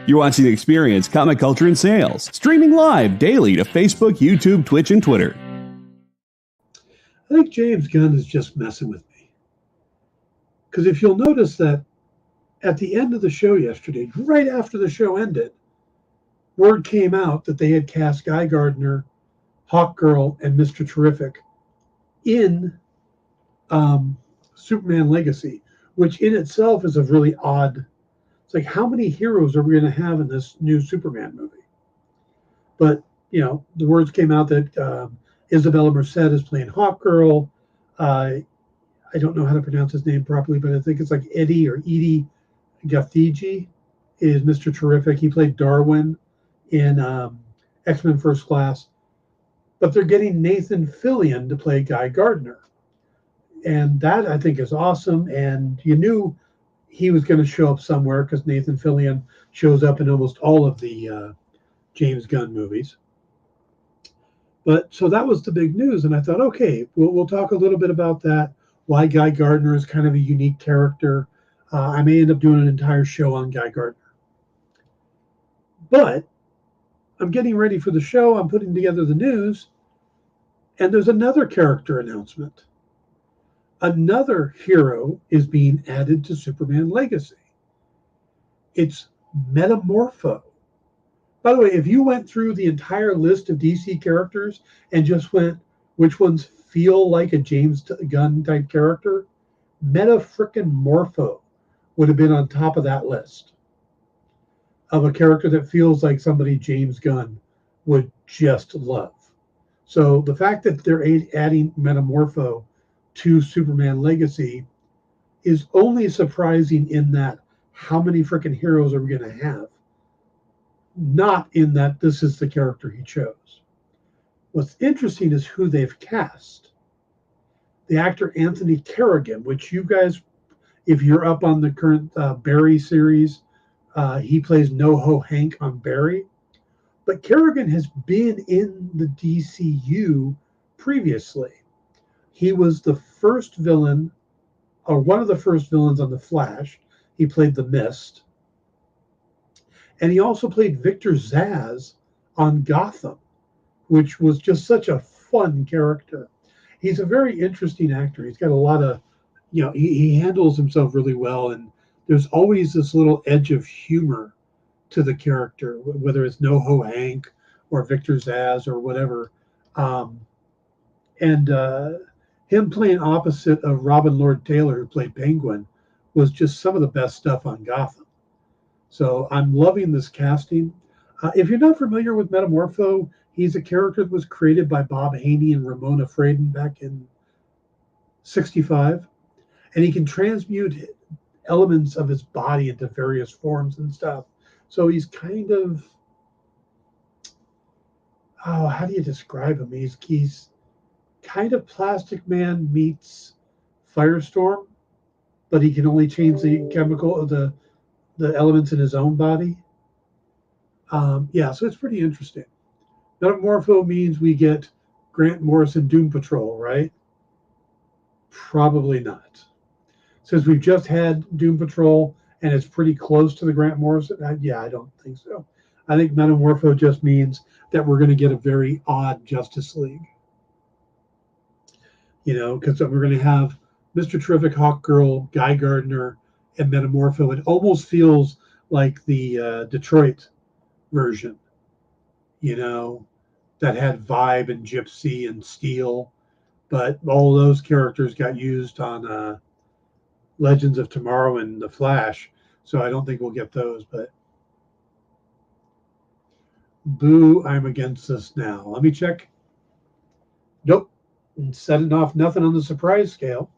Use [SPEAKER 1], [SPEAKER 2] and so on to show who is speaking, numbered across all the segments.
[SPEAKER 1] You're watching Experience Comic Culture and Sales, streaming live daily to Facebook, YouTube, Twitch, and Twitter.
[SPEAKER 2] I think James Gunn is just messing with me. Because if you'll notice that at the end of the show yesterday, right after the show ended, word came out that they had cast Guy Gardner, Hawkgirl, and Mr. Terrific in Superman Legacy, which in itself is a really odd. It's like, how many heroes are we going to have in this new Superman movie? But, you know, the words came out that Isabella Merced is playing Hawkgirl. I don't know how to pronounce his name properly, but I think it's like Edie Gathegi is Mr. Terrific. He played Darwin in X-Men First Class. But they're getting Nathan Fillion to play Guy Gardner. And that, I think, is awesome. And you knew he was going to show up somewhere because Nathan Fillion shows up in almost all of the James Gunn movies. But so that was the big news. And I thought, okay, we'll talk a little bit about that, why Guy Gardner is kind of a unique character. I may end up doing an entire show on Guy Gardner. But I'm getting ready for the show. I'm putting together the news. And there's another character announcement. Another hero is being added to Superman Legacy. It's Metamorpho. By the way, if you went through the entire list of DC characters and just went, which ones feel like a James Gunn type character, Meta-frickin-Morpho would have been on top of that list of a character that feels like somebody James Gunn would just love. So the fact that they're adding Metamorpho to Superman Legacy is only surprising in that how many freaking heroes are we going to have? Not in that this is the character he chose. What's interesting is who they've cast. The actor Anthony Kerrigan, which you guys, if you're up on the current Barry series, he plays NoHo Hank on Barry. But Kerrigan has been in the DCU previously. He was the first villain, or one of the first villains on The Flash. He played the Mist. And he also played Victor Zsasz on Gotham, which was just such a fun character. He's a very interesting actor. He's got a lot of, you know, he handles himself really well. And there's always this little edge of humor to the character, whether it's NoHo Hank or Victor Zsasz or whatever. Him playing opposite of Robin Lord Taylor, who played Penguin, was just some of the best stuff on Gotham. So I'm loving this casting. If you're not familiar with Metamorpho, he's a character that was created by Bob Haney and Ramona Fradon back in '65. And he can transmute elements of his body into various forms and stuff. So he's kind of, how do you describe him? He's kind of Plastic Man meets Firestorm, but he can only change the chemical, the elements in his own body. So it's pretty interesting. Metamorpho means we get Grant Morrison Doom Patrol, right? Probably not. Since we've just had Doom Patrol and it's pretty close to the Grant Morrison, I don't think so. I think Metamorpho just means that we're going to get a very odd Justice League. You know, because we're going to have Mr. Terrific, Hawkgirl, Guy Gardner, and Metamorpho. It almost feels like the Detroit version, you know, that had Vibe and Gypsy and Steel, but all those characters got used on Legends of Tomorrow and The Flash, so I don't think we'll get those, but boo, I'm against this now. Let me check. Nope. Setting off nothing on the surprise scale.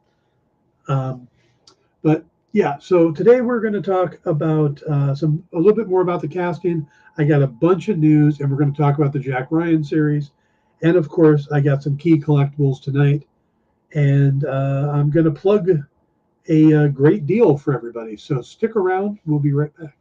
[SPEAKER 2] But yeah, so today we're going to talk about a little bit more about the casting. I got a bunch of news, and we're going to talk about the Jack Ryan series. And of course, I got some key collectibles tonight. And I'm going to plug a great deal for everybody. So stick around. We'll be right back.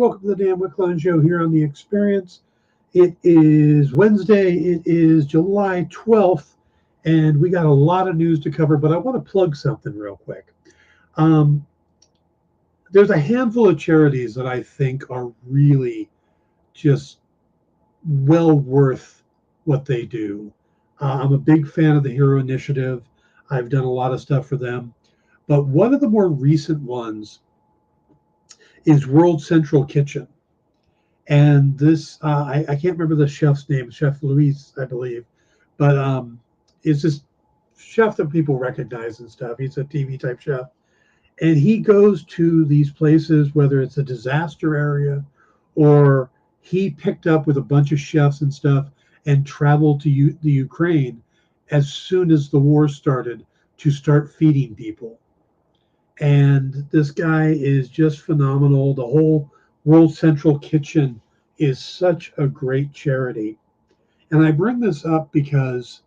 [SPEAKER 2] welcome to the Dan Wickline Show here on The Experience. It is Wednesday. It is July 12th, and we got a lot of news to cover, but I want to plug something real quick. There's a handful of charities that I think are really just well worth what they do. I'm a big fan of the Hero Initiative. I've done a lot of stuff for them. But one of the more recent ones is World Central Kitchen. And this, I can't remember the chef's name, Chef Luis, I believe. But it's this chef that people recognize and stuff. He's a TV type chef. And he goes to these places, whether it's a disaster area or he picked up with a bunch of chefs and stuff and traveled to the Ukraine as soon as the war started to start feeding people. And this guy is just phenomenal. The whole World Central Kitchen is such a great charity. And I bring this up because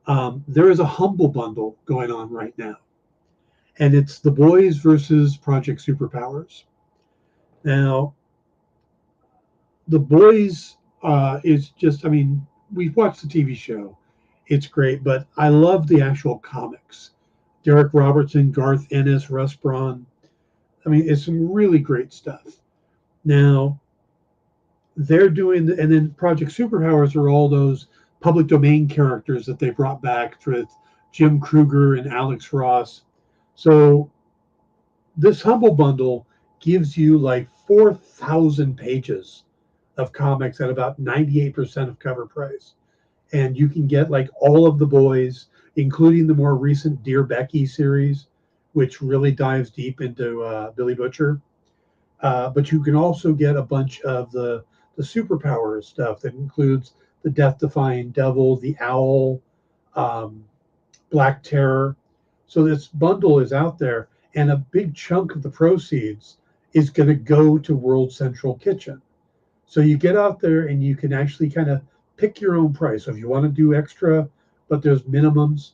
[SPEAKER 2] there is a Humble Bundle going on right now. And it's The Boys versus Project Superpowers. Now, The Boys is just, I mean, we've watched the TV show. It's great, but I love the actual comics. Derek Robertson, Garth Ennis, Russ Braun. I mean, it's some really great stuff. Now, they're doing, and then Project Superpowers are all those public domain characters that they brought back with Jim Kruger and Alex Ross. So this Humble Bundle gives you like 4,000 pages of comics at about 98% of cover price. And you can get like all of the boys, including the more recent Dear Becky series, which really dives deep into Billy Butcher. But you can also get a bunch of the superpowers stuff that includes the Death-Defying Devil, the Owl, Black Terror. So this bundle is out there, and a big chunk of the proceeds is going to go to World Central Kitchen. So you get out there and you can actually kind of pick your own price. So if you want to do extra, but there's minimums,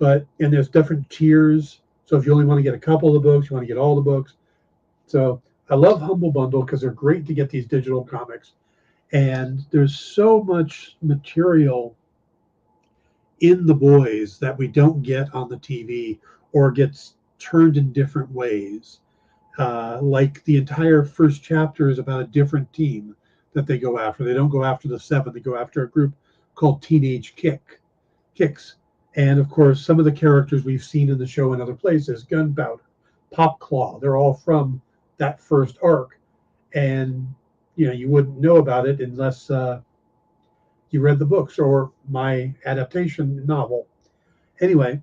[SPEAKER 2] and there's different tiers. So if you only want to get a couple of the books, you want to get all the books. So I love Humble Bundle because they're great to get these digital comics. And there's so much material in The Boys that we don't get on the TV or gets turned in different ways. Like the entire first chapter is about a different team that they go after. They don't go after the seven. They go after a group called Teenage Kicks. And of course, some of the characters we've seen in the show in other places, Gunpowder, Popclaw, they're all from that first arc. And, you know, you wouldn't know about it unless you read the books or my adaptation novel. Anyway,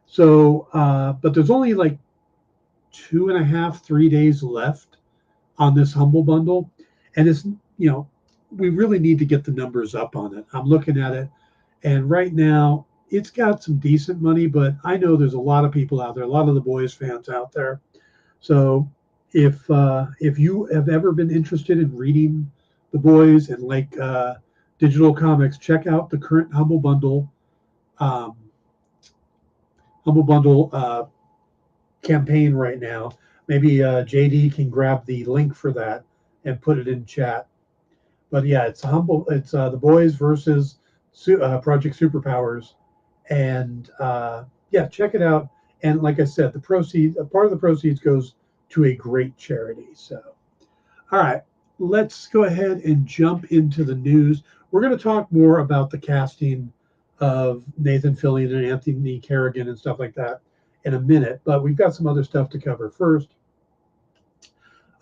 [SPEAKER 2] so, but there's only like 2.5, 3 days left on this Humble Bundle. And it's, you know, we really need to get the numbers up on it. I'm looking at it, and right now it's got some decent money, but I know there's a lot of people out there, a lot of the Boys fans out there. So if you have ever been interested in reading The Boys and like digital comics, check out the current Humble Bundle campaign right now. Maybe JD can grab the link for that and put it in chat. But yeah, it's The Boys versus Project Superpowers, and yeah, check it out. And like I said, part of the proceeds goes to a great charity. So, all right, let's go ahead and jump into the news. We're going to talk more about the casting of Nathan Fillion and Anthony Carrigan and stuff like that in a minute, but we've got some other stuff to cover first.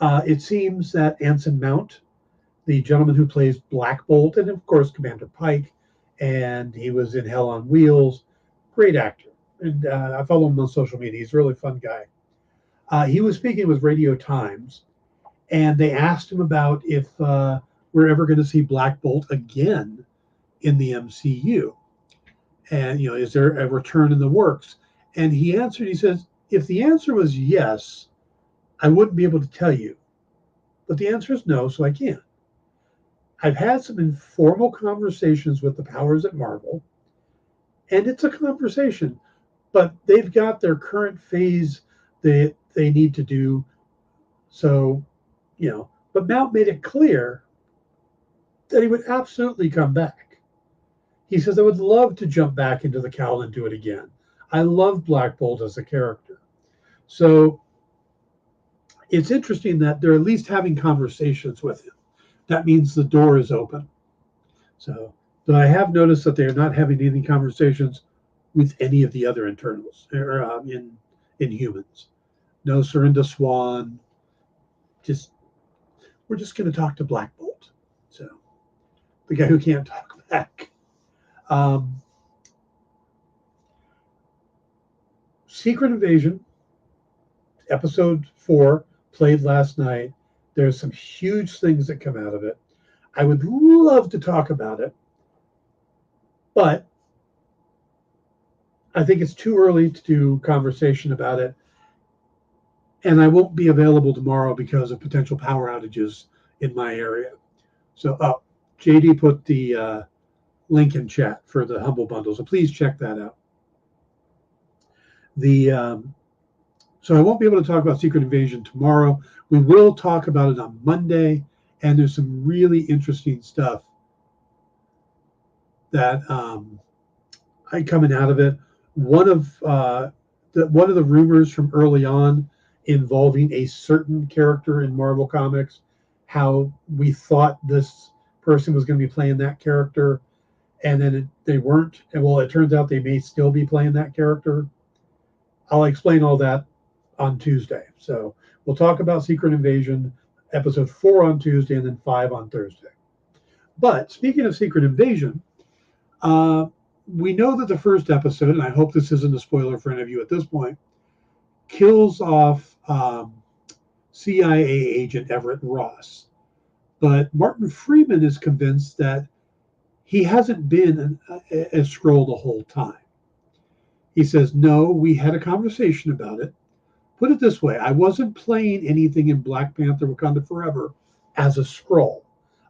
[SPEAKER 2] It seems that Anson Mount, the gentleman who plays Black Bolt, and of course Commander Pike, and he was in Hell on Wheels, great actor. And I follow him on social media. He's a really fun guy. He was speaking with Radio Times, and they asked him about if we're ever going to see Black Bolt again in the MCU. And, you know, is there a return in the works? And he answered, he says, if the answer was yes, I wouldn't be able to tell you. But the answer is no, so I can't. I've had some informal conversations with the powers at Marvel, and it's a conversation, but they've got their current phase that they need to do. So but Mount made it clear that he would absolutely come back. He says, I would love to jump back into the cowl and do it again. I love Black Bolt as a character. So it's interesting that they're at least having conversations with him. That means the door is open. So, but I have noticed that they're not having any conversations with any of the other internals or in humans. No Serinda Swan. We're just going to talk to Black Bolt. So the guy who can't talk back. Secret Invasion, episode 4, played last night. There's some huge things that come out of it. I would love to talk about it, but I think it's too early to do conversation about it. And I won't be available tomorrow because of potential power outages in my area. So, JD put the link in chat for the Humble Bundle, so please check that out. So I won't be able to talk about Secret Invasion tomorrow. We will talk about it on Monday, and there's some really interesting stuff that coming out of it. One of the rumors from early on involving a certain character in Marvel Comics, how we thought this person was going to be playing that character, and then they weren't. And well, it turns out they may still be playing that character. I'll explain all that on Tuesday. So we'll talk about Secret Invasion, episode 4 on Tuesday, and then 5 on Thursday. But speaking of Secret Invasion, we know that the first episode, and I hope this isn't a spoiler for any of you at this point, kills off CIA agent Everett Ross. But Martin Freeman is convinced that he hasn't been a Skrull the whole time. He says, no, we had a conversation about it. Put it this way, I wasn't playing anything in Black Panther Wakanda Forever as a Skrull.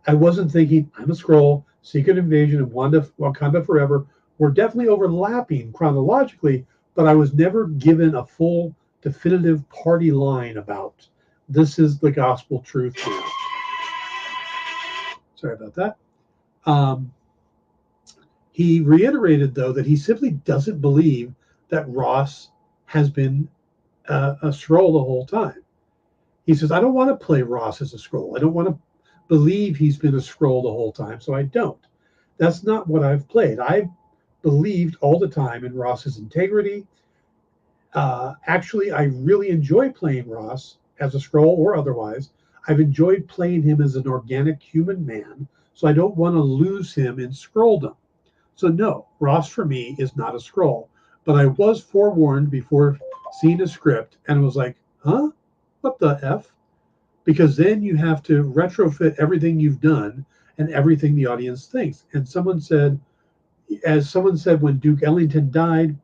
[SPEAKER 2] I wasn't thinking, I'm a Skrull, Secret Invasion, and Wakanda Forever were definitely overlapping chronologically, but I was never given a full definitive party line about this is the gospel truth now. Sorry about that. He reiterated, though, that he simply doesn't believe that Ross has been a Skrull the whole time. He says, I don't want to play Ross as a Skrull. I don't want to believe he's been a Skrull the whole time, so I don't. That's not what I've played. I've believed all the time in Ross's integrity. Actually, I really enjoy playing Ross as a Skrull or otherwise. I've enjoyed playing him as an organic human man, so I don't want to lose him in Skrulldom. So no, Ross for me is not a Skrull. But I was forewarned before seeing a script and was like, huh? What the F? Because then you have to retrofit everything you've done and everything the audience thinks. And someone said when Duke Ellington died,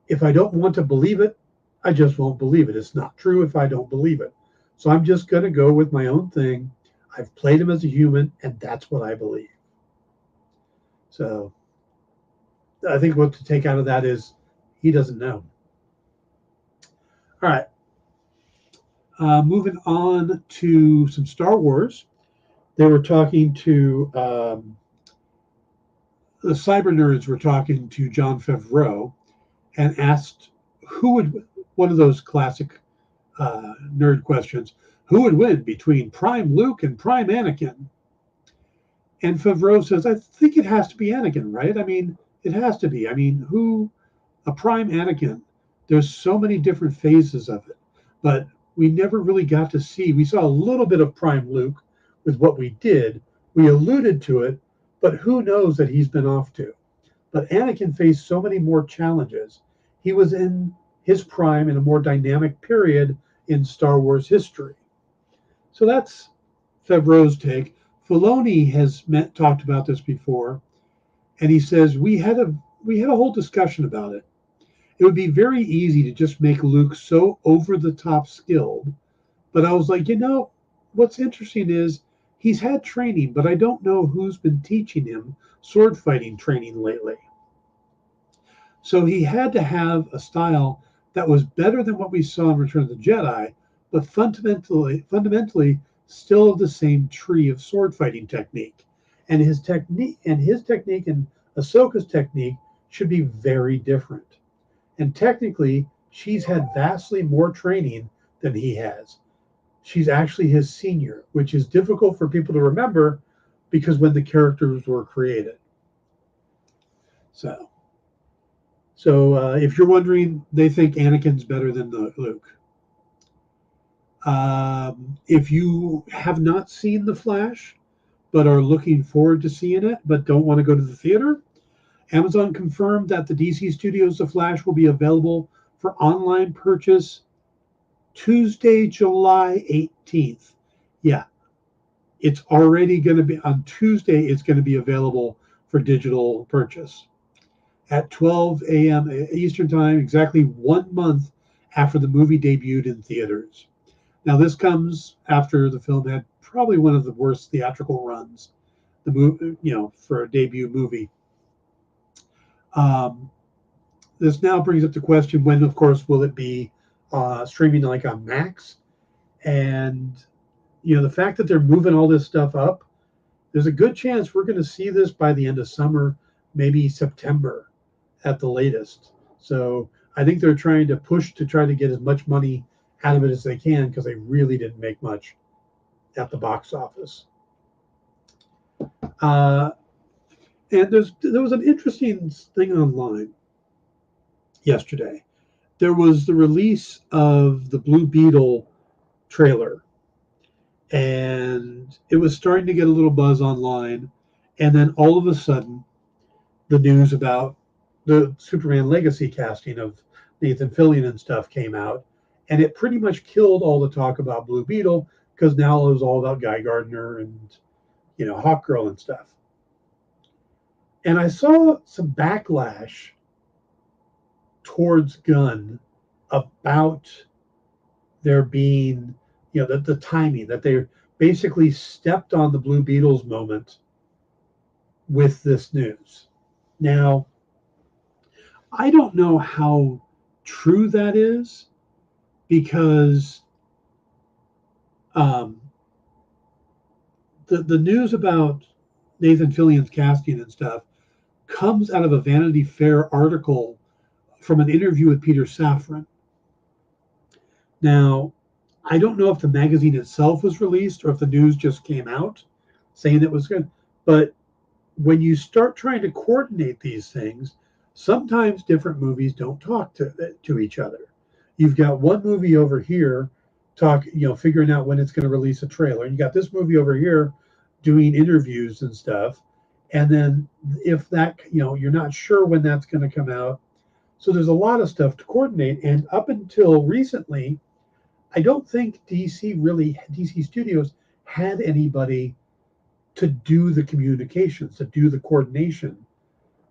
[SPEAKER 2] if I don't want to believe it, I just won't believe it. It's not true if I don't believe it. So I'm just going to go with my own thing. I've played him as a human, and that's what I believe. So I think what to take out of that is he doesn't know. All right. Moving on to some Star Wars. They were talking to, the cyber nerds were talking to Jon Favreau and asked one of those classic nerd questions, who would win between Prime Luke and Prime Anakin? And Favreau says, I think it has to be Anakin, right? I mean, it has to be. I mean, a Prime Anakin, there's so many different phases of it, but we never really got to see. We saw a little bit of Prime Luke with what we did. We alluded to it, but who knows that he's been off to. But Anakin faced so many more challenges. He was in his prime in a more dynamic period in Star Wars history. So that's Favreau's take. Filoni has talked about this before, and he says we had a whole discussion about it. It would be very easy to just make Luke so over the top skilled, but I was like, what's interesting is he's had training, but I don't know who's been teaching him sword fighting training lately. So he had to have a style that was better than what we saw in Return of the Jedi, but fundamentally still the same tree of sword fighting technique. And his technique and Ahsoka's technique should be very different. And technically, she's had vastly more training than he has. She's actually his senior, which is difficult for people to remember because when the characters were created. So if you're wondering, they think Anakin's better than Luke. If you have not seen The Flash, but are looking forward to seeing it, but don't want to go to the theater, Amazon confirmed that the DC Studios The Flash will be available for online purchase Tuesday, July 18th. Yeah, it's already going to be on Tuesday. It's going to be available for digital purchase at 12 a.m. Eastern Time, exactly 1 month after the movie debuted in theaters. Now, this comes after the film had probably one of the worst theatrical runs, for a debut movie. This now brings up the question: when, of course, will it be streaming like on Max? And the fact that they're moving all this stuff up, there's a good chance we're going to see this by the end of summer, maybe September at the latest. So I think they're trying to push to try to get as much money out of it as they can, because they really didn't make much at the box office. And there was an interesting thing online yesterday. There was the release of the Blue Beetle trailer, and it was starting to get a little buzz online. And then all of a sudden, the news about the Superman Legacy casting of Nathan Fillion and stuff came out, and it pretty much killed all the talk about Blue Beetle, because now it was all about Guy Gardner and Hawkgirl and stuff. And I saw some backlash towards Gunn about there being, the timing, that they basically stepped on the Blue Beetles moment with this news. Now, I don't know how true that is, because the news about Nathan Fillion's casting and stuff comes out of a Vanity Fair article from an interview with Peter Safran. Now, I don't know if the magazine itself was released or if the news just came out saying it was good, but when you start trying to coordinate these things, sometimes different movies don't talk to each other. You've got one movie over here figuring out when it's going to release a trailer, and you got this movie over here doing interviews and stuff. And then if that, you're not sure when that's going to come out. So there's a lot of stuff to coordinate. And up until recently, I don't think DC Studios had anybody to do the communications, to do the coordination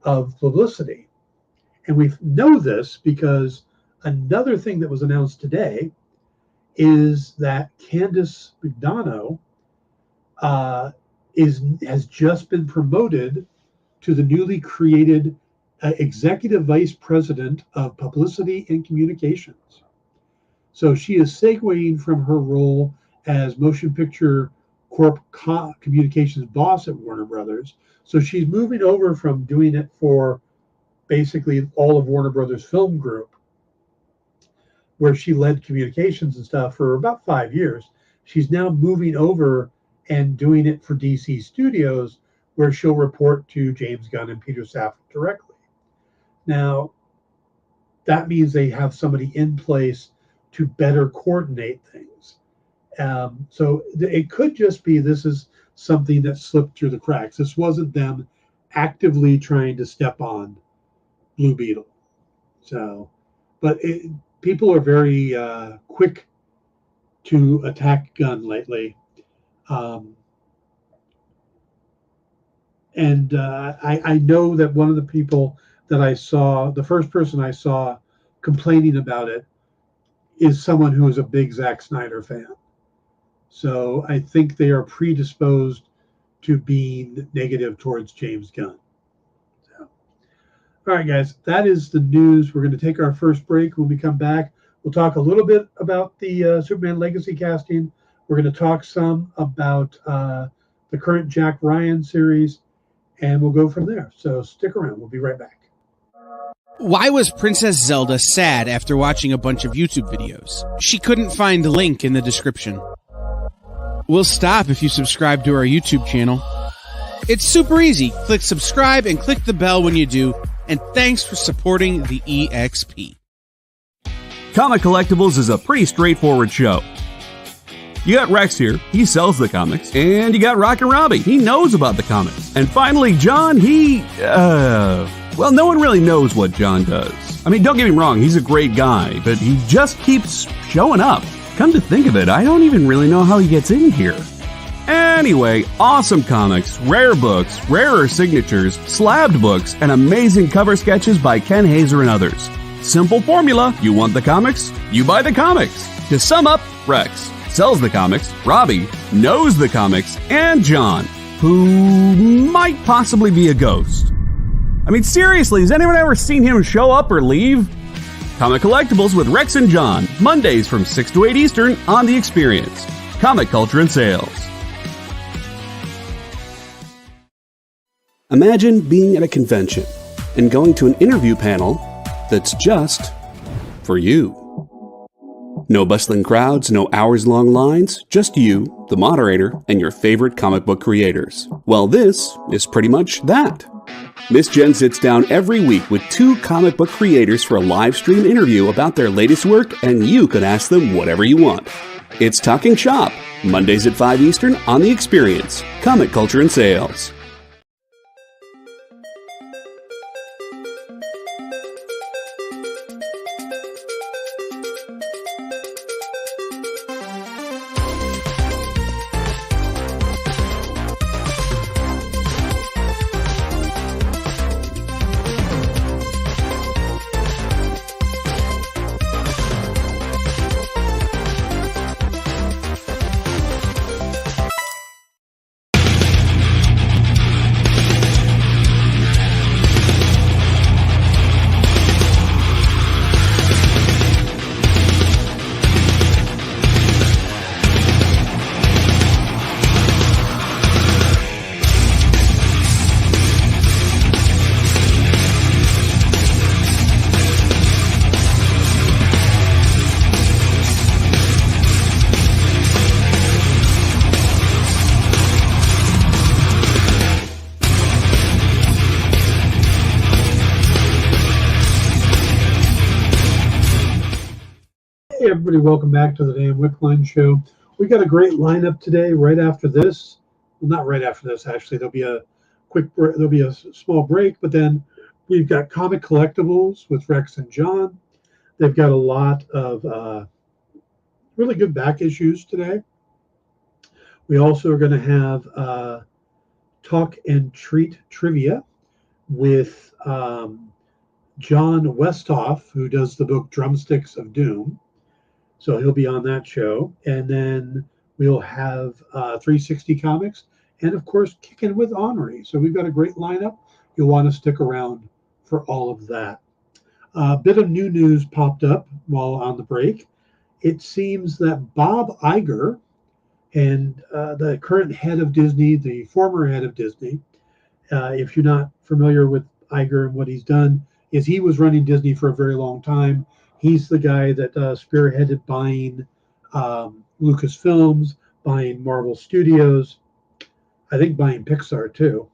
[SPEAKER 2] of publicity. And we know this because another thing that was announced today is that Candace McDonough has just been promoted to the newly created Executive Vice President of Publicity and Communications. So she is segueing from her role as Motion Picture Corp communications boss at Warner Brothers. So she's moving over from doing it for basically all of Warner Brothers Film Group, where she led communications and stuff for about 5 years. She's now moving over and doing it for DC Studios, where she'll report to James Gunn and Peter Safran directly. Now, that means they have somebody in place to better coordinate things. So it could just be this is something that slipped through the cracks. This wasn't them actively trying to step on Blue Beetle. So, but people are very quick to attack Gunn lately. And I know that one of the people that I saw, the first person I saw complaining about it, is someone who is a big Zack Snyder fan. So I think they are predisposed to being negative towards James Gunn. So, all right, guys, that is the news. We're going to take our first break. When we come back, we'll talk a little bit about the Superman Legacy casting. We're going to talk some about the current Jack Ryan series, and we'll go from there. So stick around. We'll be right back.
[SPEAKER 3] Why was Princess Zelda sad after watching a bunch of YouTube videos? She couldn't find the link in the description. We'll stop if you subscribe to our YouTube channel. It's super easy. Click subscribe and click the bell when you do. And thanks for supporting the EXP.
[SPEAKER 1] Comic Collectibles is a pretty straightforward show. You got Rex here, he sells the comics, and you got Rockin' Robbie, he knows about the comics. And finally, John, well, no one really knows what John does. I mean, don't get me wrong, he's a great guy, but he just keeps showing up. Come to think of it, I don't even really know how he gets in here. Anyway, awesome comics, rare books, rarer signatures, slabbed books, and amazing cover sketches by Ken Hazer and others. Simple formula, you want the comics, you buy the comics. To sum up, Rex sells the comics, Robbie knows the comics, and John, who might possibly be a ghost. I mean, seriously, has anyone ever seen him show up or leave? Comic Collectibles with Rex and John, Mondays from 6 to 8 Eastern on The Experience. Comic Culture and Sales. Imagine being at a convention and going to an interview panel that's just for you. No bustling crowds, no hours-long lines, just you, the moderator, and your favorite comic book creators. Well, this is pretty much that. Miss Jen sits down every week with 2 comic book creators for a live stream interview about their latest work, and you can ask them whatever you want. It's Talking Shop, Mondays at 5 Eastern on The Experience, Comic Culture and Sales.
[SPEAKER 2] Hey everybody, welcome back to the Dan Wickline Show. We got a great lineup today. Right after this, well, not right after this actually. There'll be a small break, but then we've got Comic Collectibles with Rex and John. They've got a lot of really good back issues today. We also are going to have Talk and Treat Trivia with John Westhoff, who does the book Drumsticks of Doom. So he'll be on that show. And then we'll have 360 Comics and, of course, Kicking with Henri. So we've got a great lineup. You'll want to stick around for all of that. A bit of new news popped up while on the break. It seems that Bob Iger and the current head of Disney, the former head of Disney, if you're not familiar with Iger and what he's done, is he was running Disney for a very long time. He's the guy that spearheaded buying Lucasfilms, buying Marvel Studios, I think buying Pixar too.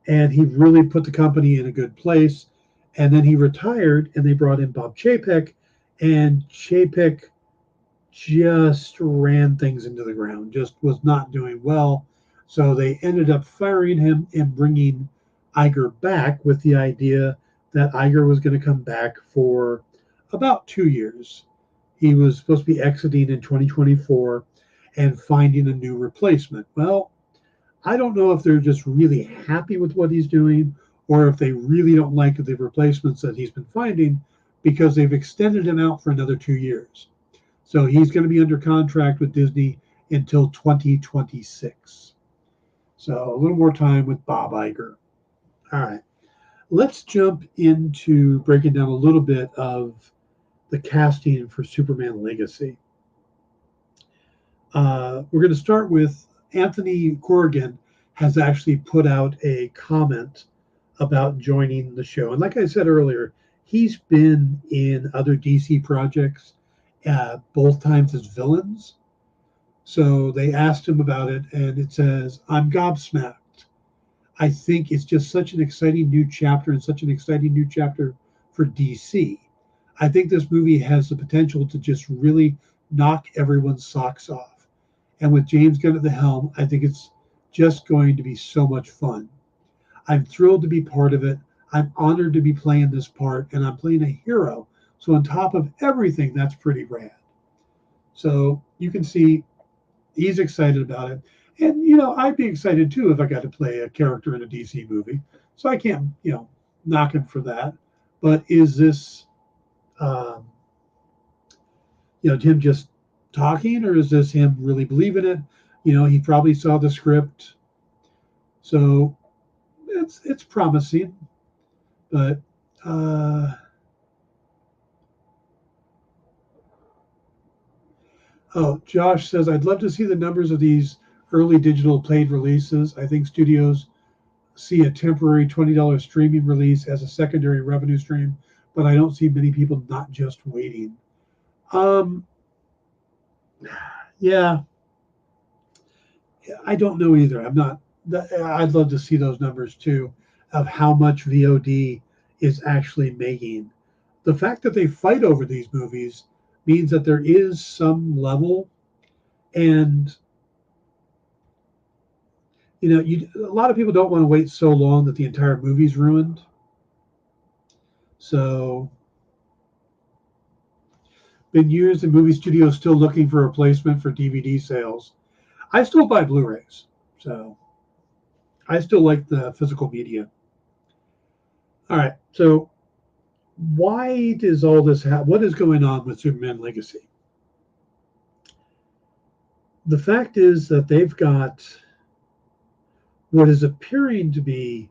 [SPEAKER 2] And he really put the company in a good place. And then he retired and they brought in Bob Chapek, and Chapek just ran things into the ground, just was not doing well. So they ended up firing him and bringing Iger back with the idea that Iger was going to come back for about 2 years. He was supposed to be exiting in 2024 and finding a new replacement. Well, I don't know if they're just really happy with what he's doing or if they really don't like the replacements that he's been finding, because they've extended him out for another 2 years. So he's going to be under contract with Disney until 2026. So a little more time with Bob Iger. All right. Let's jump into breaking down a little bit of the casting for Superman Legacy. We're going to start with Anthony Corrigan has actually put out a comment about joining the show. And like I said earlier, he's been in other DC projects, both times as villains. So they asked him about it, and it says, I'm gobsmacked. I think it's just such an exciting new chapter and such an exciting new chapter for DC. I think this movie has the potential to just really knock everyone's socks off. And with James Gunn at the helm, I think it's just going to be so much fun. I'm thrilled to be part of it. I'm honored to be playing this part, and I'm playing a hero. So on top of everything, that's pretty rad. So you can see he's excited about it. And, I'd be excited too if I got to play a character in a DC movie. So I can't, knock him for that. But is this, him just talking, or is this him really believing it? He probably saw the script. So it's promising. But, Josh says, I'd love to see the numbers of these early digital played releases. I think studios see a temporary $20 streaming release as a secondary revenue stream, but I don't see many people not just waiting. Yeah, I don't know either. I'd love to see those numbers too, of how much VOD is actually making. The fact that they fight over these movies means that there is some level, and a lot of people don't want to wait so long that the entire movie's ruined. So, been years in movie studios still looking for a replacement for DVD sales. I still buy Blu-rays, so I still like the physical media. All right, so why does all this happen? What is going on with Superman Legacy? The fact is that they've got what is appearing to be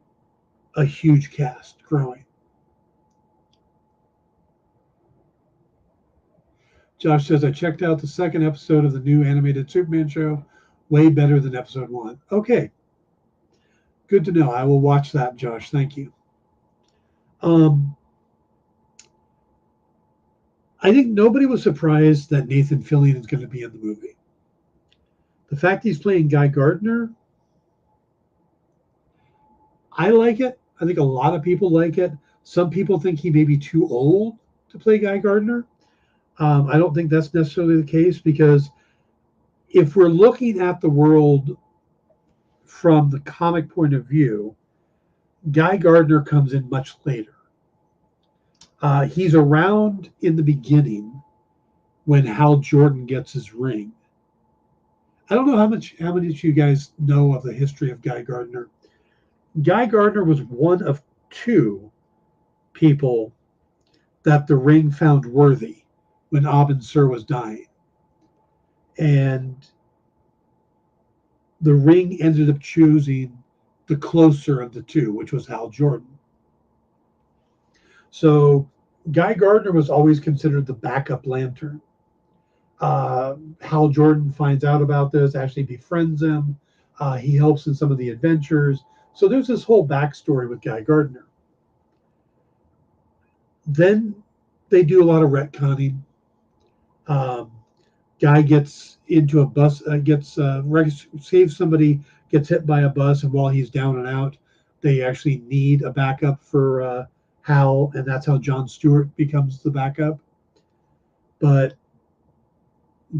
[SPEAKER 2] a huge cast growing. Josh says, I checked out the second episode of the new animated Superman show. Way better than episode 1. Okay. Good to know. I will watch that, Josh. Thank you. I think nobody was surprised that Nathan Fillion is going to be in the movie. The fact he's playing Guy Gardner, I like it. I think a lot of people like it. Some people think he may be too old to play Guy Gardner. I don't think that's necessarily the case, because if we're looking at the world from the comic point of view, Guy Gardner comes in much later. He's around in the beginning when Hal Jordan gets his ring. I don't know how many of you guys know of the history of Guy Gardner. Guy Gardner was one of 2 people that the ring found worthy when Abin Sur was dying. And the ring ended up choosing the closer of the 2, which was Hal Jordan. So Guy Gardner was always considered the backup Lantern. Hal Jordan finds out about this, actually befriends him. He helps in some of the adventures. So there's this whole backstory with Guy Gardner. Then they do a lot of retconning. Guy gets into a bus, saves somebody, gets hit by a bus, and while he's down and out, they actually need a backup for Hal, and that's how John Stewart becomes the backup. But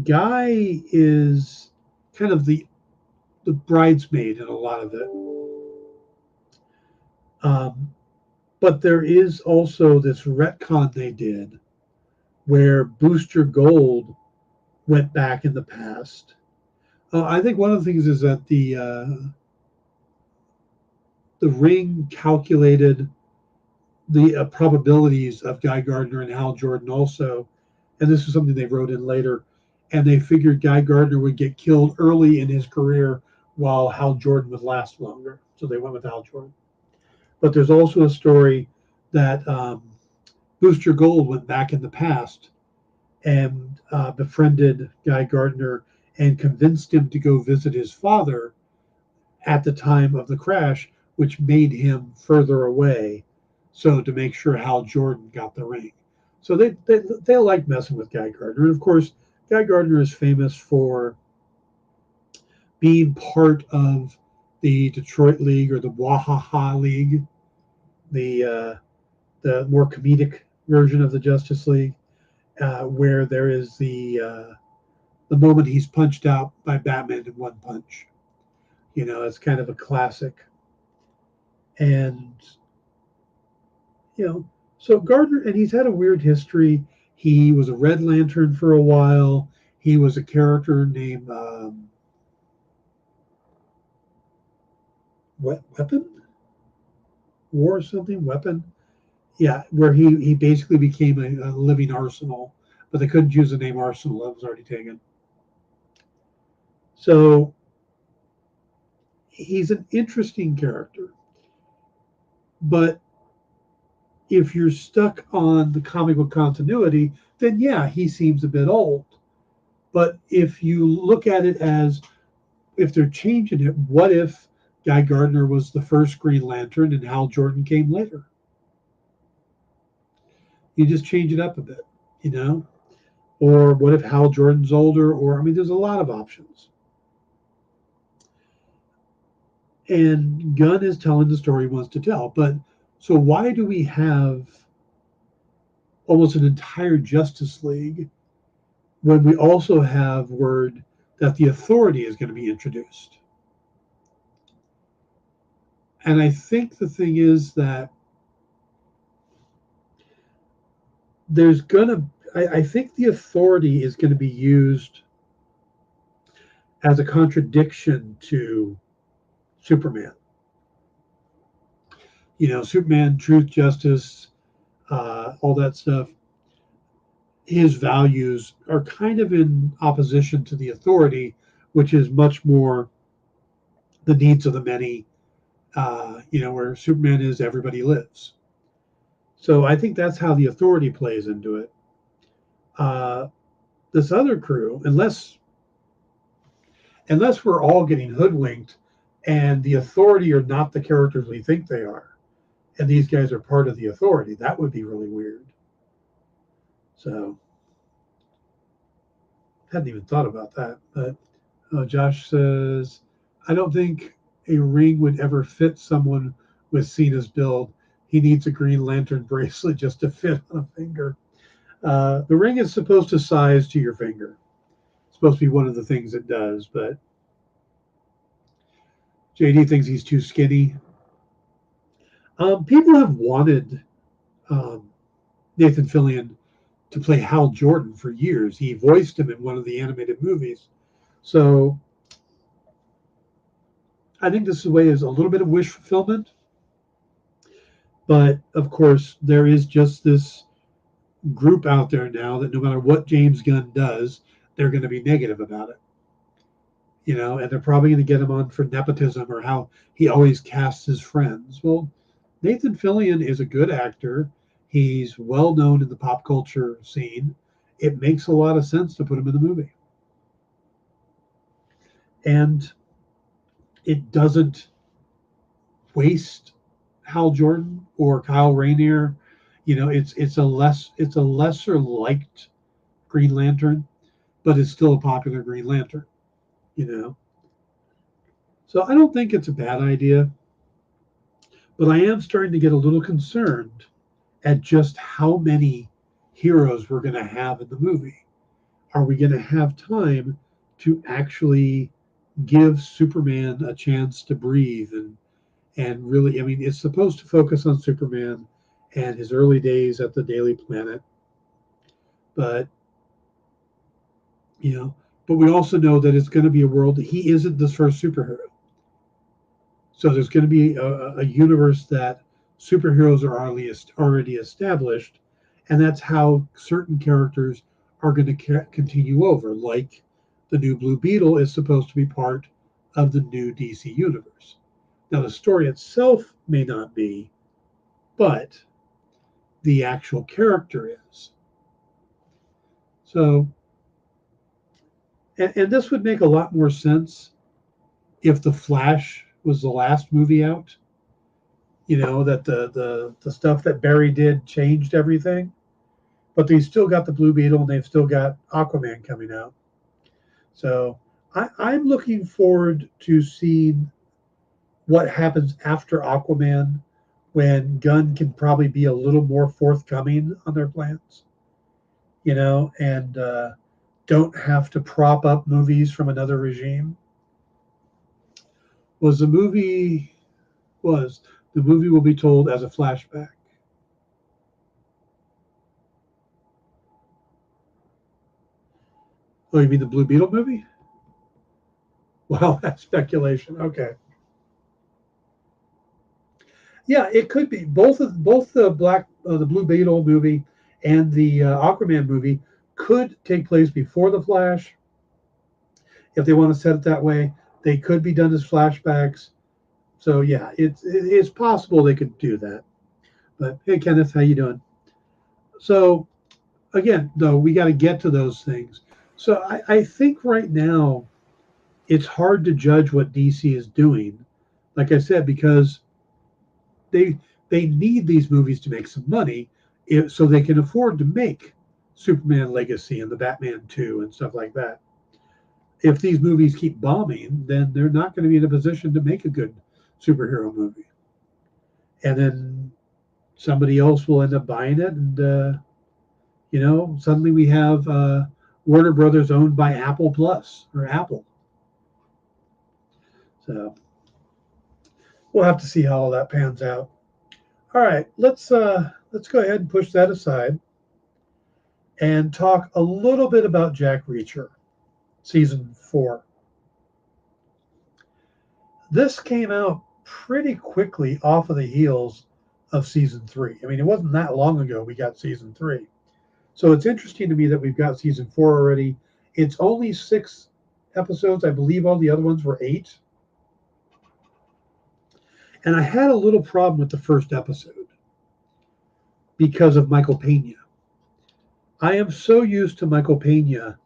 [SPEAKER 2] Guy is kind of the bridesmaid in a lot of it. But there is also this retcon they did where Booster Gold went back in the past. I think one of the things is that the ring calculated the probabilities of Guy Gardner and Hal Jordan also, and this is something they wrote in later, and they figured Guy Gardner would get killed early in his career while Hal Jordan would last longer. So they went with Hal Jordan. But there's also a story that Booster Gold went back in the past and befriended Guy Gardner and convinced him to go visit his father at the time of the crash, which made him further away, so to make sure Hal Jordan got the ring. So they like messing with Guy Gardner. And of course, Guy Gardner is famous for being part of the Detroit League or the Wahaha League, the more comedic version of the Justice League, where there is the moment he's punched out by Batman in one punch. You know, it's kind of a classic. And, you know, so Gardner, and he's had a weird history. He was a Red Lantern for a while. He was a character named Weapon? War or something? Weapon? Yeah, where he basically became a living arsenal, but they couldn't use the name Arsenal. That was already taken. So he's an interesting character. But if you're stuck on the comic book continuity, then yeah, he seems a bit old. But if you look at it as if they're changing it, what if Guy Gardner was the first Green Lantern and Hal Jordan came later? You just change it up a bit, you know? Or what if Hal Jordan's older? Or, I mean, there's a lot of options. And Gunn is telling the story he wants to tell. But so why do we have almost an entire Justice League when we also have word that the Authority is going to be introduced? And I think the thing is that there's going to, I think the Authority is going to be used as a contradiction to Superman. You know, Superman, truth, justice, all that stuff. His values are kind of in opposition to the Authority, which is much more the needs of the many, you know, where Superman is everybody lives. So I think that's how the Authority plays into it. This other crew, unless we're all getting hoodwinked and the Authority are not the characters we think they are, and these guys are part of the Authority, that would be really weird. So hadn't even thought about that. But Josh says, I don't think a ring would ever fit someone with Cena's build. He needs a Green Lantern bracelet just to fit on a finger. The ring is supposed to size to your finger. It's supposed to be one of the things it does, but JD thinks he's too skinny. People have wanted Nathan Fillion to play Hal Jordan for years. He voiced him in one of the animated movies. So I think this way is a little bit of wish fulfillment. But of course, there is just this group out there now that no matter what James Gunn does, they're going to be negative about it. You know, and they're probably going to get him on for nepotism or how he always casts his friends. Well, Nathan Fillion is a good actor. He's well known in the pop culture scene. It makes a lot of sense to put him in the movie. And it doesn't waste Hal Jordan or Kyle Rayner. You know, it's a lesser liked Green Lantern, but it's still a popular Green Lantern, you know. So I don't think it's a bad idea, but I am starting to get a little concerned at just how many heroes we're going to have in the movie. Are we going to have time to actually give Superman a chance to breathe and really, I mean, it's supposed to focus on Superman and his early days at the Daily Planet. But, you know, but we also know that it's going to be a world that he isn't the first superhero. So there's going to be a universe that superheroes are already established, and that's how certain characters are going to continue over, like the new Blue Beetle is supposed to be part of the new DC universe. Now, the story itself may not be, but the actual character is. So And this would make a lot more sense if The Flash was the last movie out. That the stuff that Barry did changed everything. But they still got the Blue Beetle and they've still got Aquaman coming out. So I'm looking forward to seeing what happens after Aquaman, when Gunn can probably be a little more forthcoming on their plans, and don't have to prop up movies from another regime. The movie will be told as a flashback. Oh, you mean the Blue Beetle movie? Well, that's speculation. Okay. Yeah, it could be both the Blue Beetle movie and the Aquaman movie could take place before the Flash. If they want to set it that way, they could be done as flashbacks. So yeah, it's possible they could do that. But hey, Kenneth, how you doing? So again, though, we got to get to those things. So I think right now it's hard to judge what DC is doing. Like I said, because they need these movies to make some money, so they can afford to make Superman Legacy and the Batman 2 and stuff like that. If these movies keep bombing, then they're not going to be in a position to make a good superhero movie. And then somebody else will end up buying it, and suddenly we have Warner Brothers owned by Apple Plus or Apple. So we'll have to see how all that pans out. All right, let's go ahead and push that aside and talk a little bit about Jack Reacher, season 4. This came out pretty quickly off of the heels of season 3. I mean, it wasn't that long ago we got season 3. So it's interesting to me that we've got season 4 already. It's only 6 episodes. I believe all the other ones were 8. And I had a little problem with the first episode because of Michael Pena. I am so used to Michael Pena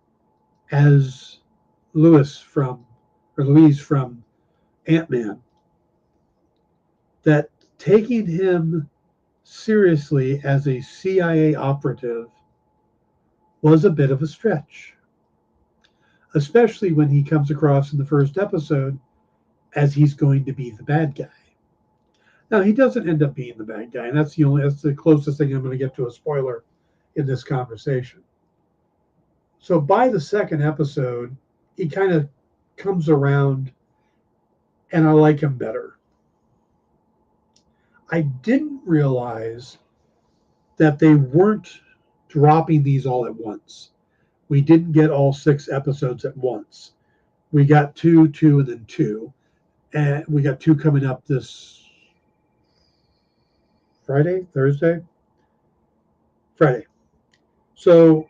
[SPEAKER 2] as Louise from Ant-Man that taking him seriously as a CIA operative was a bit of a stretch, especially when he comes across in the first episode as he's going to be the bad guy. Now, he doesn't end up being the bad guy, and that's the closest thing I'm going to get to a spoiler in this conversation. So by the second episode, he kind of comes around, and I like him better. I didn't realize that they weren't dropping these all at once. We didn't get all 6 episodes at once. We got 2, and then 2. And we got 2 coming up this Friday. So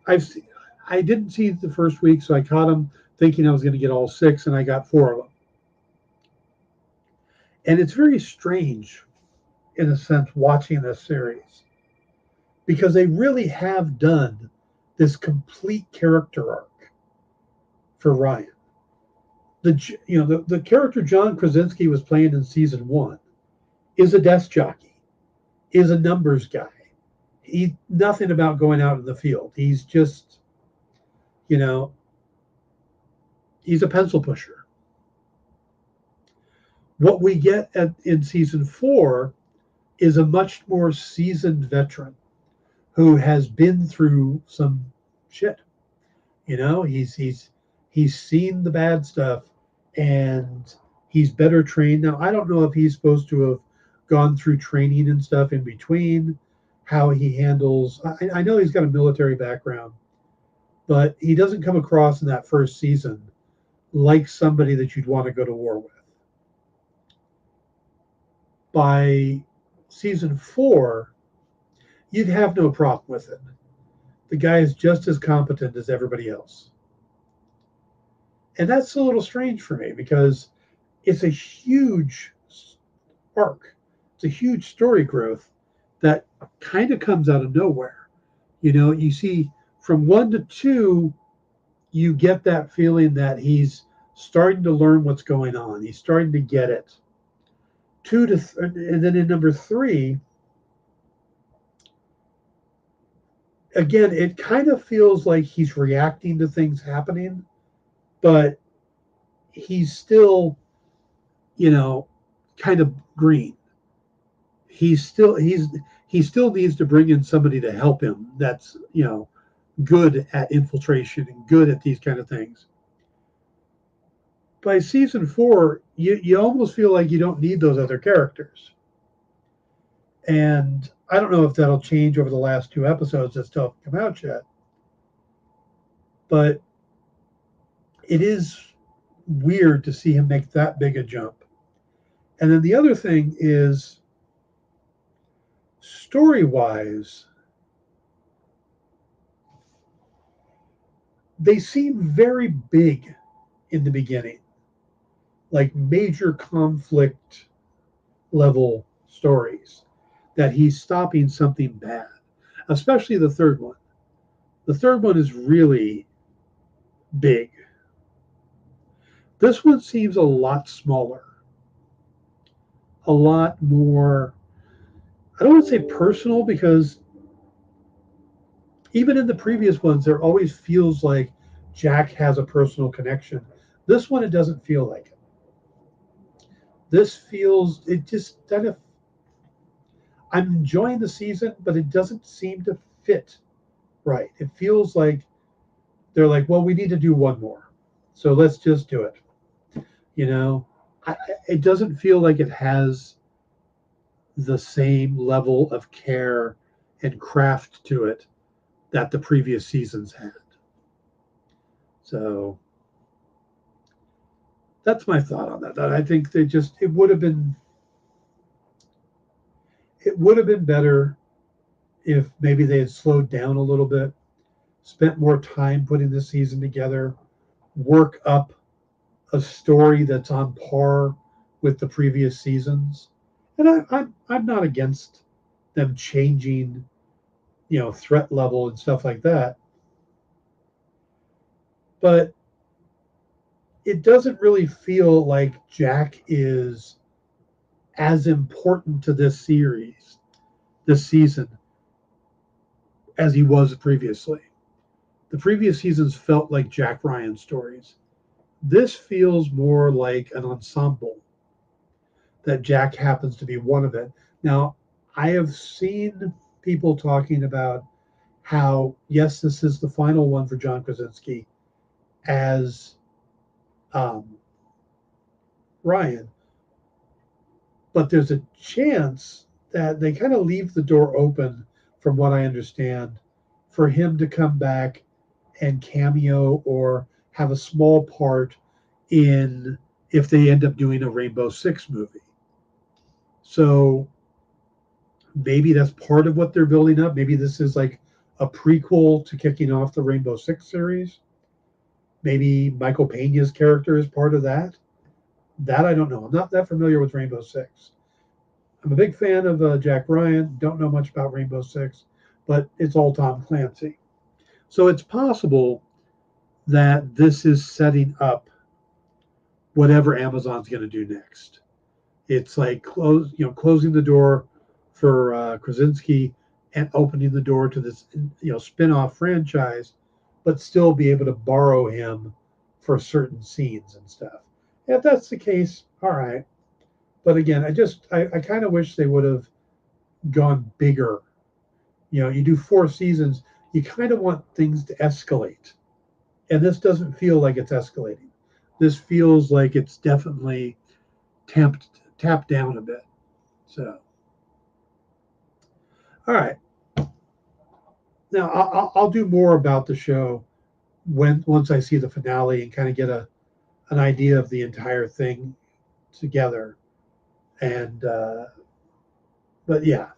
[SPEAKER 2] I didn't see the first week, so I caught them thinking I was going to get all 6, and I got 4 of them. And it's very strange, in a sense, watching this series, because they really have done this complete character arc for Ryan. The character John Krasinski was playing in season 1 is a desk jockey, is a numbers guy. He's nothing about going out in the field. He's just, he's a pencil pusher. What we get in season 4 is a much more seasoned veteran who has been through some shit. He's seen the bad stuff, and he's better trained. Now, I don't know if he's supposed to have gone through training and stuff in between, how he handles. I know he's got a military background, but he doesn't come across in that first season like somebody that you'd want to go to war with. By season 4, you'd have no problem with it. The guy is just as competent as everybody else. And that's a little strange for me, because it's a huge arc. It's a huge story growth that kind of comes out of nowhere. You see, from 1 to 2, you get that feeling that he's starting to learn what's going on. He's starting to get it. And then in number 3, again, it kind of feels like he's reacting to things happening, but he's still, kind of green. He still needs to bring in somebody to help him. That's, good at infiltration and good at these kind of things. By season 4, you almost feel like you don't need those other characters. And I don't know if that'll change over the last 2 episodes that still haven't come out yet. But it is weird to see him make that big a jump. And then the other thing is, story-wise, they seem very big in the beginning, like major conflict level stories, that he's stopping something bad, especially the third one. The third one is really big. This one seems a lot smaller, a lot more, I don't want to say personal, because even in the previous ones, there always feels like Jack has a personal connection. This one, it doesn't feel like it. It just kind of, I'm enjoying the season, but it doesn't seem to fit right. It feels like they're like, well, we need to do one more, so let's just do it. It doesn't feel like it has the same level of care and craft to it that the previous seasons had. So that's my thought on that. I think it would have been better if maybe they had slowed down a little bit, spent more time putting this season together, work up a story that's on par with the previous seasons. And I'm not against them changing, threat level and stuff like that. But it doesn't really feel like Jack is as important to this season, as he was previously. The previous seasons felt like Jack Ryan stories. This feels more like an ensemble, that Jack happens to be one of it. Now, I have seen people talking about how, yes, this is the final one for John Krasinski as Ryan, but there's a chance that they kind of leave the door open, from what I understand, for him to come back and cameo or have a small part in, if they end up doing a Rainbow Six movie. So maybe that's part of what they're building up. Maybe this is like a prequel to kicking off the Rainbow Six series. Maybe Michael Peña's character is part of that. That I don't know. I'm not that familiar with Rainbow Six. I'm a big fan of Jack Ryan. Don't know much about Rainbow Six, but it's all Tom Clancy. So it's possible that this is setting up whatever Amazon's going to do next. It's like closing the door for Krasinski and opening the door to this spin-off franchise, but still be able to borrow him for certain scenes and stuff. And if that's the case, all right. But again, I kind of wish they would have gone bigger. You do 4 seasons, you kind of want things to escalate. And this doesn't feel like it's escalating. This feels like it's definitely tapped down a bit. So, all right. Now I'll do more about the show once I see the finale and kind of get an idea of the entire thing together. And but yeah,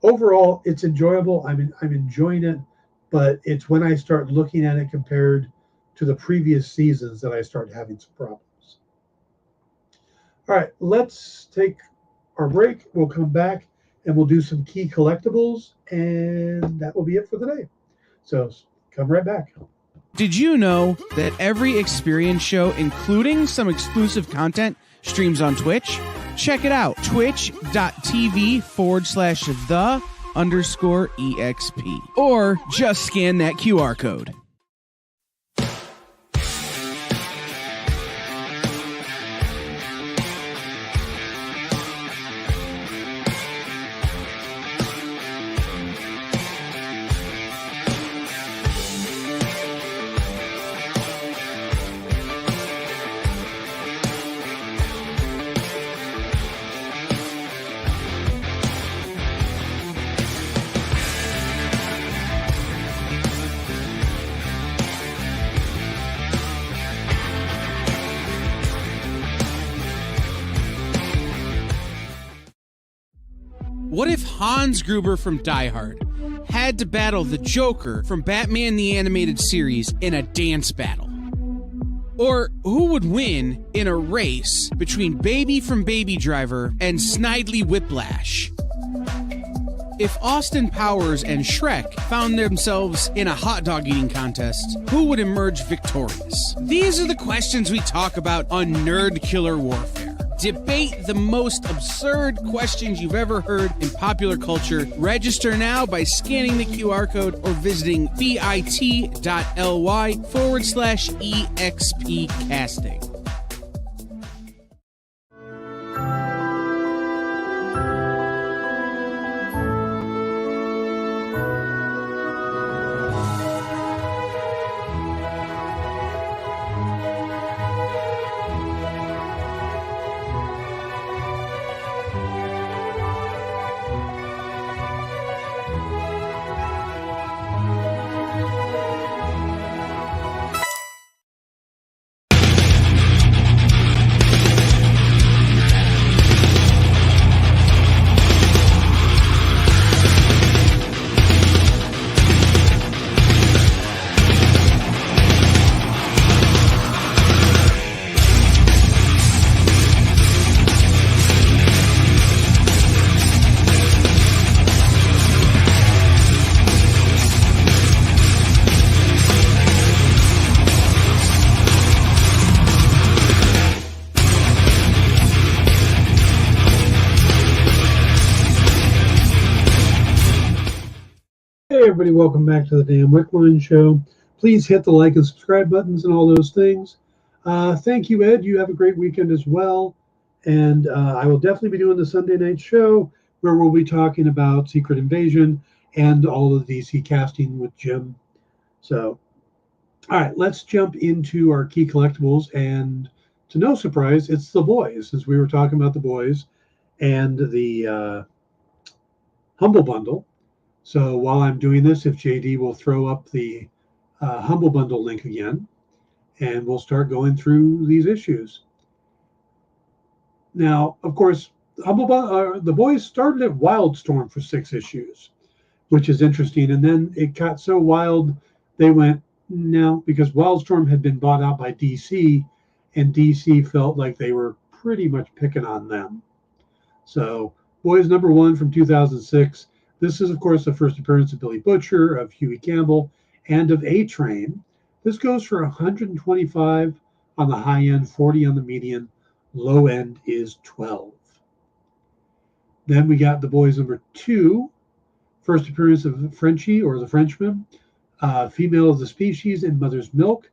[SPEAKER 2] overall it's enjoyable. I'm enjoying it, but it's when I start looking at it compared to the previous seasons that I start having some problems. All right, let's take our break. We'll come back and we'll do some key collectibles, and that will be it for the day. So come right back.
[SPEAKER 3] Did you know that every Experience show, including some exclusive content, streams on Twitch? Check it out, twitch.tv/the_EXP. Or just scan that QR code. What if Hans Gruber from Die Hard had to battle the Joker from Batman the Animated Series in a dance battle? Or who would win in a race between Baby from Baby Driver and Snidely Whiplash? If Austin Powers and Shrek found themselves in a hot dog eating contest, who would emerge victorious? These are the questions we talk about on Nerd Killer Warfare. Debate the most absurd questions you've ever heard in popular culture. Register now by scanning the QR code or visiting bit.ly/EXP casting.
[SPEAKER 2] Hey everybody, welcome back to the Dan Wickline Show. Please hit the like and subscribe buttons and all those things. Thank you, Ed. You have a great weekend as well. And I will definitely be doing the Sunday night show where we'll be talking about Secret Invasion and all of the DC casting with Jim. So, all right, let's jump into our key collectibles. And to no surprise, it's The Boys, since we were talking about The Boys and the Humble Bundle. So while I'm doing this, if JD will throw up the Humble Bundle link again, and we'll start going through these issues. Now, of course, The Boys started at Wildstorm for 6 issues, which is interesting. And then it got so wild, they went, no, because Wildstorm had been bought out by DC, and DC felt like they were pretty much picking on them. So Boys #1 from 2006. This is, of course, the first appearance of Billy Butcher, of Huey Campbell, and of A-Train. This goes for $125 on the high end, $40 on the median. Low end is $12. Then we got The Boys #2, first appearance of Frenchie, or the Frenchman, female of the species in Mother's Milk.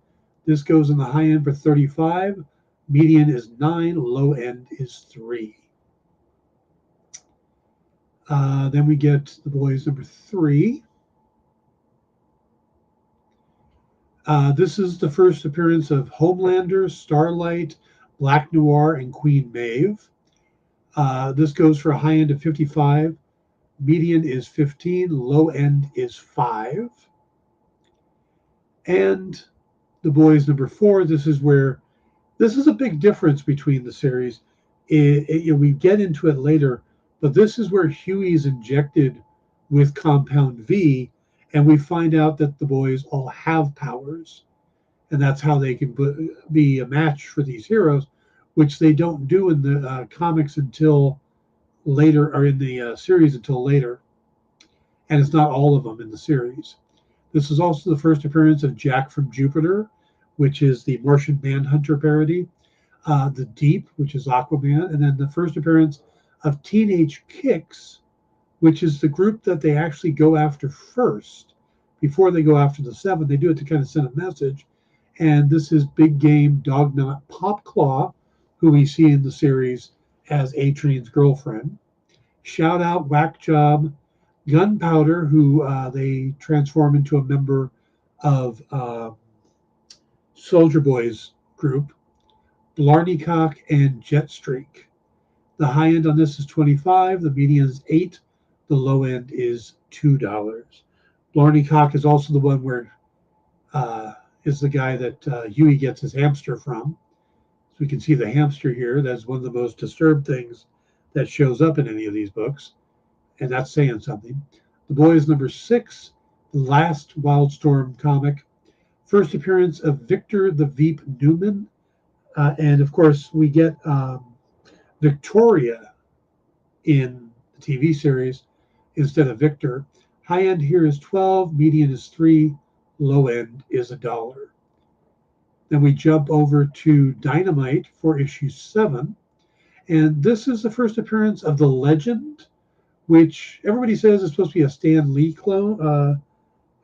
[SPEAKER 2] This goes in the high end for $35. Median is $9. Low end is $3. Then we get The Boys #3. This is the first appearance of Homelander, Starlight, Black Noir, and Queen Maeve. This goes for a high end of $55. Median is $15. Low end is $5. And The Boys #4. This is a big difference between the series. We get into it later. But this is where Huey's injected with Compound V, and we find out that the boys all have powers, and that's how they can be a match for these heroes, which they don't do in the comics until later, or in the series until later, and it's not all of them in the series. This is also the first appearance of Jack from Jupiter, which is the Martian Manhunter parody. The Deep, which is Aquaman, and then the first appearance of Teenage Kicks, which is the group that they actually go after first before they go after the Seven. They do it to kind of send a message. And this is big game Dognut Popclaw, who we see in the series as Atrian's girlfriend. Shout out Whack Job Gunpowder, who they transform into a member of Soldier Boy's group. Blarneycock and Jetstreak. The high end on this is $25, the median is $8, the low end is $2. Blarneycock is also the one where is the guy that Huey gets his hamster from. So we can see the hamster here. That's one of the most disturbed things that shows up in any of these books, and that's saying something. The Boy is number 6, the last Wildstorm comic. First appearance of Victor the Veep Newman. And of course, we get Victoria in the TV series instead of Victor. High end here is 12, median is 3, low end is $1. Then we jump over to Dynamite for issue 7. And this is the first appearance of the Legend, which everybody says is supposed to be a Stan Lee clone,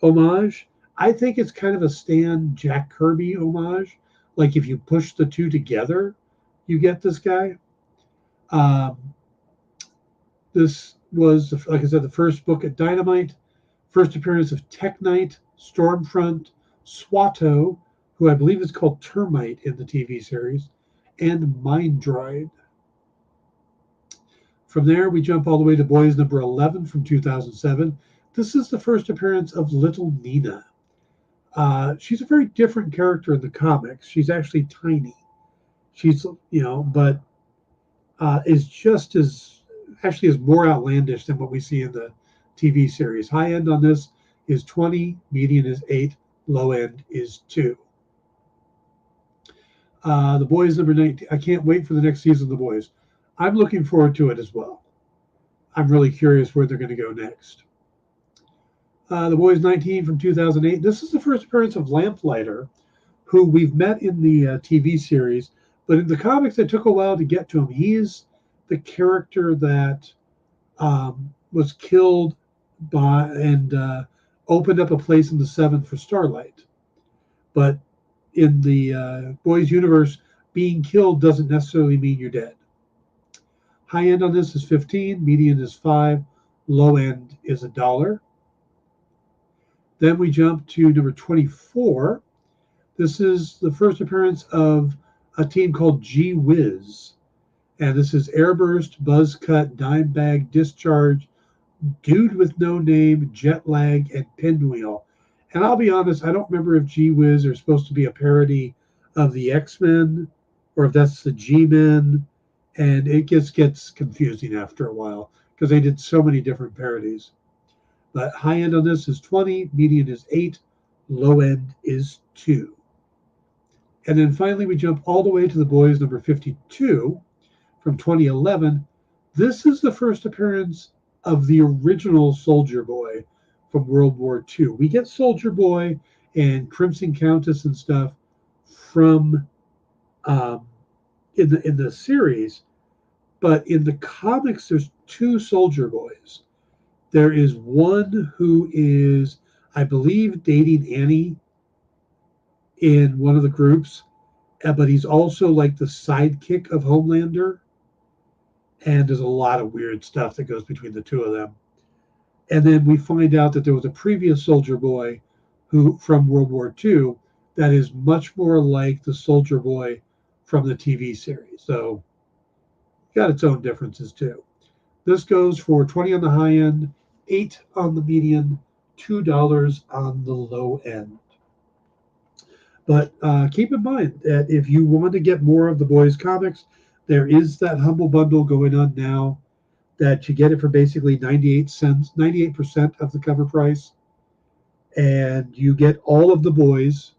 [SPEAKER 2] homage. I think it's kind of a Stan Jack Kirby homage. Like if you push the two together, you get this guy. This was, like I said, the first book at Dynamite. First appearance of Tech Knight, Stormfront, Swatto, who I believe is called Termite in the TV series, and Mindroid. From there, we jump all the way to Boys number 11 from 2007. This is the first appearance of Little Nina. She's a very different character in the comics. She's actually tiny. She's, but is just actually is more outlandish than what we see in the TV series. High end on this is 20, median is 8, low end is 2. The Boys number 19. I can't wait for the next season of The Boys. I'm looking forward to it as well. I'm really curious where they're going to go next. The Boys 19 from 2008. This is the first appearance of Lamplighter, who we've met in the TV series, but in the comics it took a while to get to him. He is the character that was killed by and opened up a place in the Seven for Starlight. But in the Boys universe, being killed doesn't necessarily mean you're dead. High end on this is 15, median is 5, low end is $1. Then we jump to number 24. This is the first appearance of a team called Gee Whiz. And this is Airburst, Buzzcut, Dimebag, Discharge, Dude with No Name, Jet Lag, and Pinwheel. And I'll be honest, I don't remember if Gee Whiz are supposed to be a parody of the X-Men or if that's the G-Men. And it gets confusing after a while because they did so many different parodies. But high end on this is 20, median is 8, low end is 2. And then finally we jump all the way to The Boys number 52 from 2011. This is the first appearance of the original Soldier Boy from World War II. We get Soldier Boy and Crimson Countess and stuff from in the series, but in the comics there's 2 Soldier Boys. There is one who is, I believe, dating Annie in one of the groups, but he's also like the sidekick of Homelander. And there's a lot of weird stuff that goes between the two of them. And then we find out that there was a previous Soldier Boy who from World War II that is much more like the Soldier Boy from the TV series. So got its own differences too. This goes for 20 on the high end, 8 on the median, $2 on the low end. But keep in mind that if you want to get more of the Boys comics, there is that Humble Bundle going on now that you get it for basically 98 cents, 98% of the cover price. And you get all of the Boys,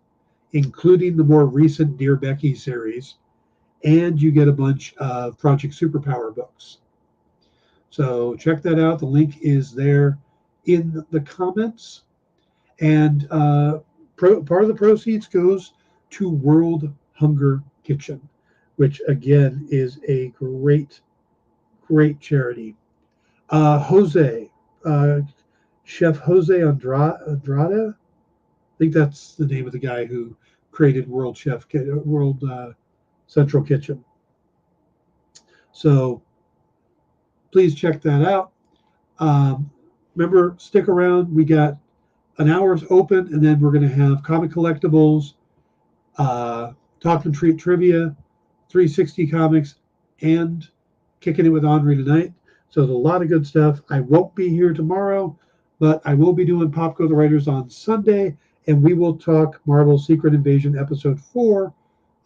[SPEAKER 2] including the more recent Dear Becky series. And you get a bunch of Project Superpower books. So check that out. The link is there in the comments. And part of the proceeds goes to World Hunger Kitchen, which again is a great charity. Chef Jose Andrade, I think that's the name of the guy who created World Central Kitchen. So please check that out. Remember, stick around. We got an hour's open, and then we're going to have comic collectibles, Talk and Treat trivia, 360 comics, and kicking it with Henri tonight. So there's a lot of good stuff. I won't be here tomorrow, but I will be doing Pop Go the Writers on Sunday, and we will talk Marvel Secret Invasion Episode 4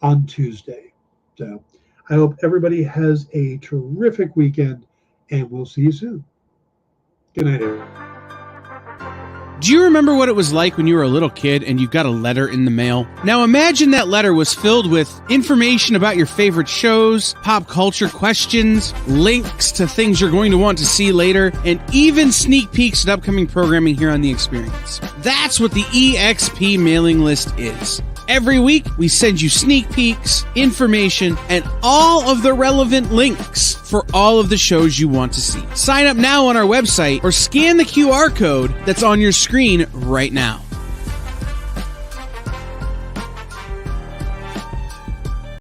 [SPEAKER 2] on Tuesday. So I hope everybody has a terrific weekend, and we'll see you soon. Good night, everyone.
[SPEAKER 3] Do you remember what it was like when you were a little kid and you got a letter in the mail? Now imagine that letter was filled with information about your favorite shows, pop culture questions, links to things you're going to want to see later, and even sneak peeks at upcoming programming here on The Experience. That's what the EXP mailing list is. Every week, we send you sneak peeks, information, and all of the relevant links for all of the shows you want to see. Sign up now on our website or scan the QR code that's on your screen right now.